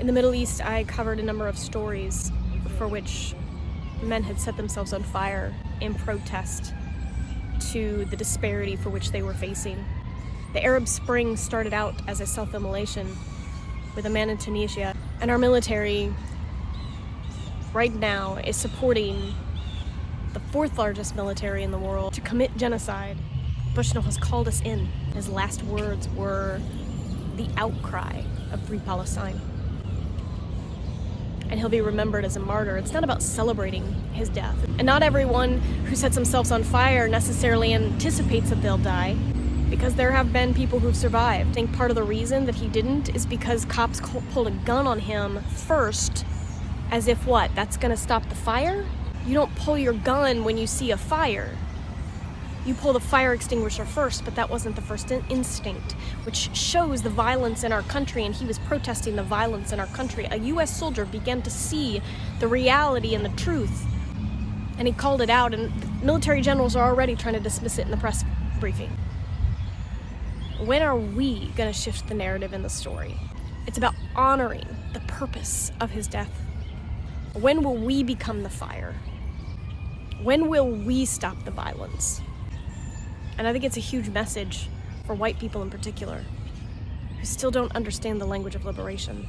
In the Middle East, I covered a number of stories for which men had set themselves on fire in protest to the disparity for which they were facing. The Arab Spring started out as a self-immolation with a man in Tunisia, and our military right now is supporting the fourth largest military in the world to commit genocide. Bushnell has called us in. His last words were the outcry of Free Palestine. And he'll be remembered as a martyr. It's not about celebrating his death. And not everyone who sets themselves on fire necessarily anticipates that they'll die, because there have been people who've survived. I think part of the reason that he didn't is because cops pulled a gun on him first, as if what? That's gonna stop the fire? You don't pull your gun when you see a fire. You pull the fire extinguisher first, but that wasn't the first instinct, which shows the violence in our country, and he was protesting the violence in our country. A U.S. soldier began to see the reality and the truth, and he called it out, and military generals are already trying to dismiss it in the press briefing. When are we gonna shift the narrative in the story? It's about honoring the purpose of his death. When will we become the fire? When will we stop the violence? And I think it's a huge message for white people in particular, who still don't understand the language of liberation.